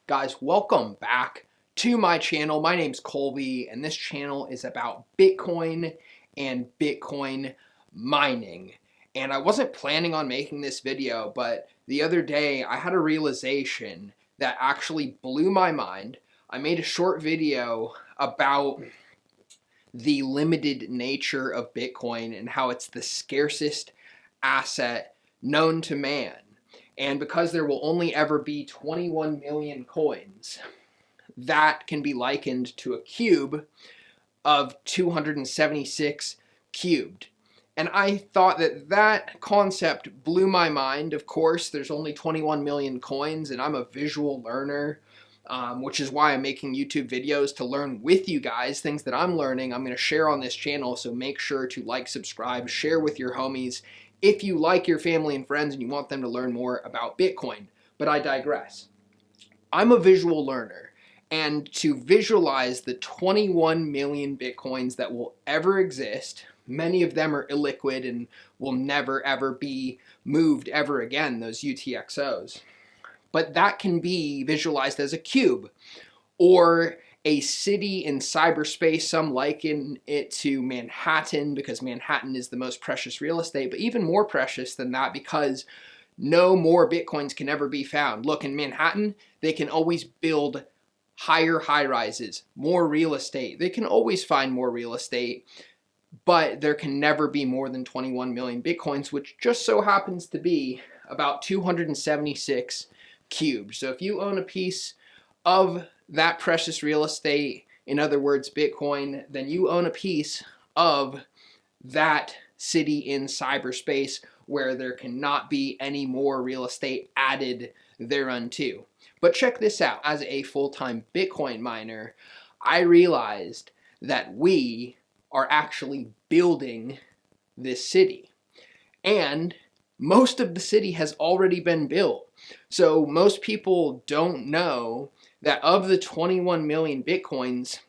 Guys, welcome back to my channel. My name's Colby, and this channel is about Bitcoin and Bitcoin mining. And I wasn't planning on making this video, but the other day I had a realization that actually blew my mind. I made a short video about the limited nature of Bitcoin and how it's the scarcest asset known to man. And because there will only ever be 21 million coins, that can be likened to a cube of 276 cubed. And I thought that concept blew my mind. Of course, there's only 21 million coins, and I'm a visual learner, which is why I'm making YouTube videos to learn with you guys. Things that I'm learning, I'm going to share on this channel, so make sure to like, subscribe, share with your homies if you like your family and friends and you want them to learn more about Bitcoin. But I digress. I'm a visual learner, and to visualize the 21 million Bitcoins that will ever exist, many of them are illiquid and will never ever be moved ever again, those UTXOs. But that can be visualized as a cube or a city in cyberspace. Some liken it to Manhattan because Manhattan is the most precious real estate, but even more precious than that because no more Bitcoins can ever be found. Look, in Manhattan, they can always build higher high-rises, more real estate. They can always find more real estate, but there can never be more than 21 million Bitcoins, which just so happens to be about 276 cubes. So if you own a piece of that precious real estate, in other words, Bitcoin, then you own a piece of that city in cyberspace where there cannot be any more real estate added thereunto. But check this out. As a full-time Bitcoin miner, I realized that we are actually building this city. And most of the city has already been built. So most people don't know that of the 21 million Bitcoins,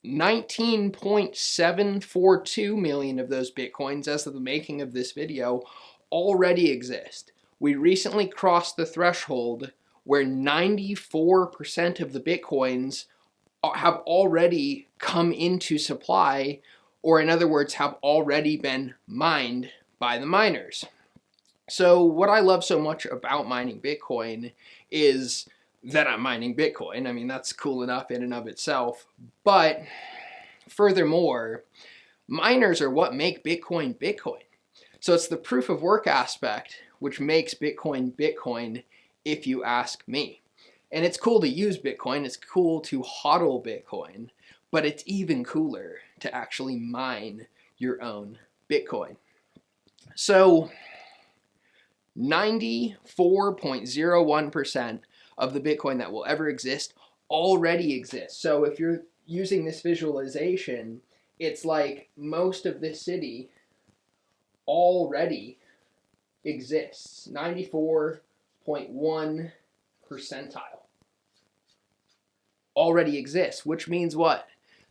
19.742 million of those Bitcoins, as of the making of this video, already exist. We recently crossed the threshold where 94% of the Bitcoins have already come into supply, or in other words, have already been mined by the miners. So what I love so much about mining Bitcoin is that I'm mining Bitcoin. I mean, that's cool enough in and of itself. But furthermore, miners are what make Bitcoin Bitcoin. So it's the proof of work aspect which makes Bitcoin Bitcoin, if you ask me. And it's cool to use Bitcoin, it's cool to hodl Bitcoin, but it's even cooler to actually mine your own Bitcoin. So 94.01% of the Bitcoin that will ever exist already exists. So if you're using this visualization, it's like most of this city already exists. 94.1 percentile already exists, which means what?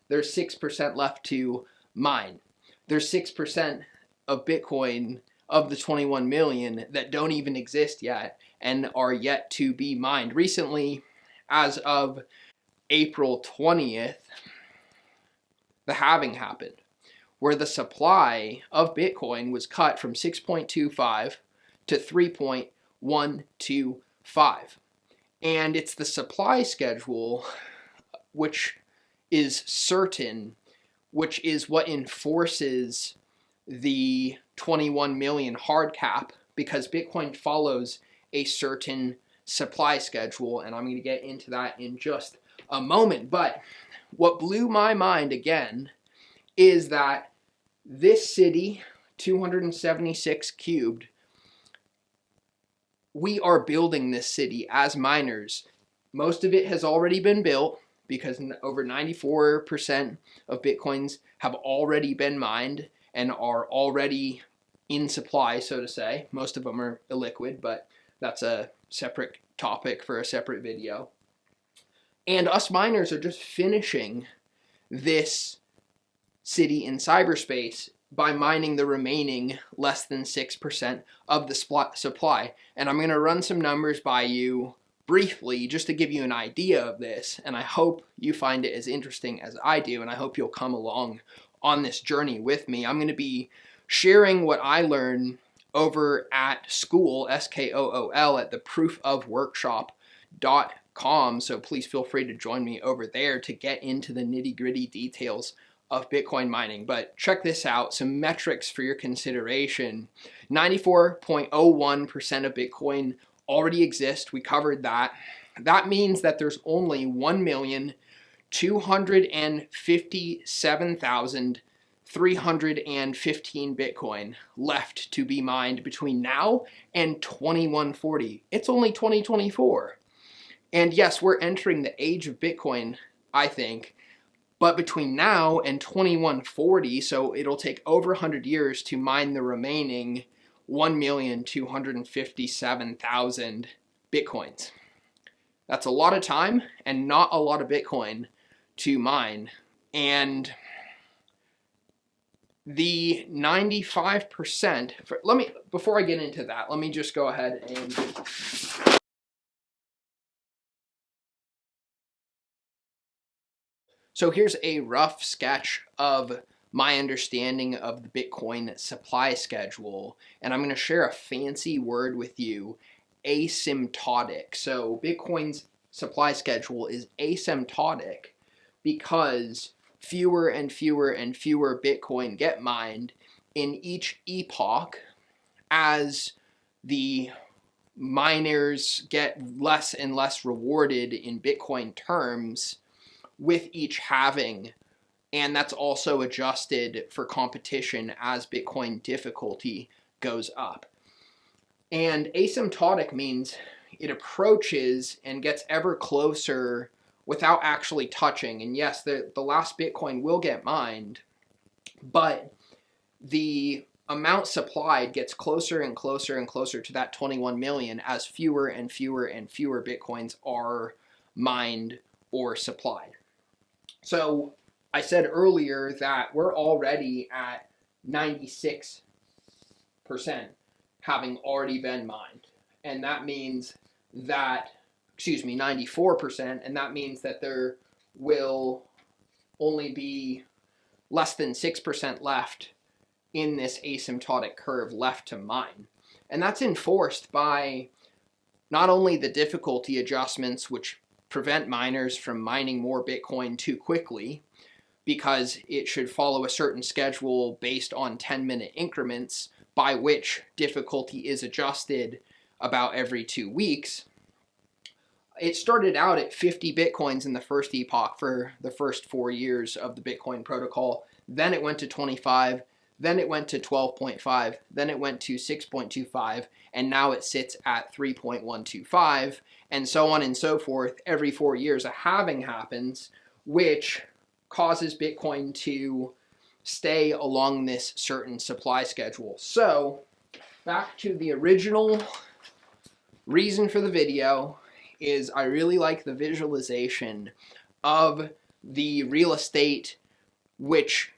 There's 6% left to mine. There's 6% of Bitcoin of the 21 million that don't even exist yet and are yet to be mined. Recently, as of April 20th, the halving happened, where the supply of Bitcoin was cut from 6.25 to 3.125. And it's the supply schedule which is certain, which is what enforces the 21 million hard cap, because Bitcoin follows a certain supply schedule, and I'm going to get into that in just a moment. But what blew my mind again is that this city, 276 cubed, we are building this city as miners. Most of it has already been built because over 94% of Bitcoins have already been mined and are already in supply, so to say. Most of them are illiquid, but that's a separate topic for a separate video. And us miners are just finishing this city in cyberspace by mining the remaining less than 6% of the supply. And I'm going to run some numbers by you briefly, just to give you an idea of this, and I hope you find it as interesting as I do, and I hope you'll come along on this journey with me. I'm going to be sharing what I learned over at school, SKOOL, at the proofofworkshop.com. So please feel free to join me over there to get into the nitty-gritty details of Bitcoin mining. But check this out, some metrics for your consideration. 94.01% of Bitcoin already exist. We covered that. That means that there's only 1,257,315 Bitcoin left to be mined between now and 2140. It's only 2024. And yes, we're entering the age of Bitcoin, I think, but between now and 2140, so it'll take over 100 years to mine the remaining 1,257,000 Bitcoins. That's a lot of time and not a lot of Bitcoin to mine. And the 95%, before I get into that, let me just go ahead and so here's a rough sketch of my understanding of the Bitcoin supply schedule, and I'm going to share a fancy word with you, asymptotic. So Bitcoin's supply schedule is asymptotic because fewer and fewer and fewer Bitcoin get mined in each epoch as the miners get less and less rewarded in Bitcoin terms with each halving, and that's also adjusted for competition as Bitcoin difficulty goes up. And asymptotic means it approaches and gets ever closer without actually touching. And yes, the last Bitcoin will get mined, but the amount supplied gets closer and closer and closer to that 21 million as fewer and fewer and fewer Bitcoins are mined or supplied. So I said earlier that we're already at 96% having already been mined. And that means that, 94%, and that means that there will only be less than 6% left in this asymptotic curve left to mine. And that's enforced by not only the difficulty adjustments, which prevent miners from mining more Bitcoin too quickly, because it should follow a certain schedule based on 10-minute increments by which difficulty is adjusted about every 2 weeks. It started out at 50 Bitcoins in the first epoch for the first 4 years of the Bitcoin protocol. Then it went to 25, then it went to 12.5, then it went to 6.25, and now it sits at 3.125, and so on and so forth. Every 4 years a halving happens, which causes Bitcoin to stay along this certain supply schedule. So back to the original reason for the video is I really like the visualization of the real estate, which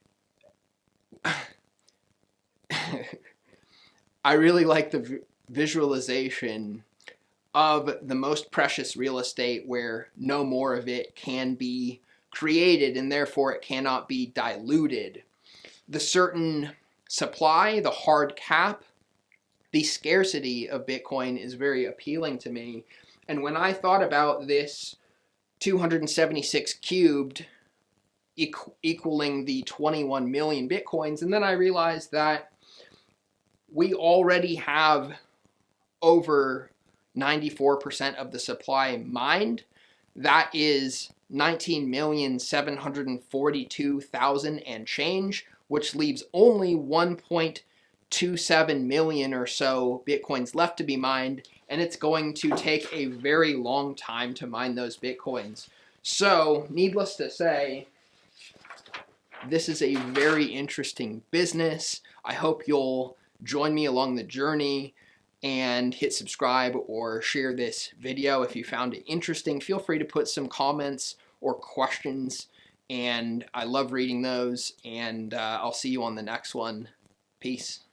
I really like the visualization of the most precious real estate where no more of it can be created and therefore it cannot be diluted. The certain supply, the hard cap, the scarcity of Bitcoin is very appealing to me. And when I thought about this 276 cubed equaling the 21 million Bitcoins, and then I realized that we already have over 94% of the supply mined. That is 19,742,000 and change, which leaves only 1.27 million or so Bitcoins left to be mined, and it's going to take a very long time to mine those Bitcoins. So, needless to say, this is a very interesting business. I hope you'll join me along the journey and hit subscribe or share this video if you found it interesting. Feel free to put some comments or questions, and I love reading those, and I'll see you on the next one. Peace.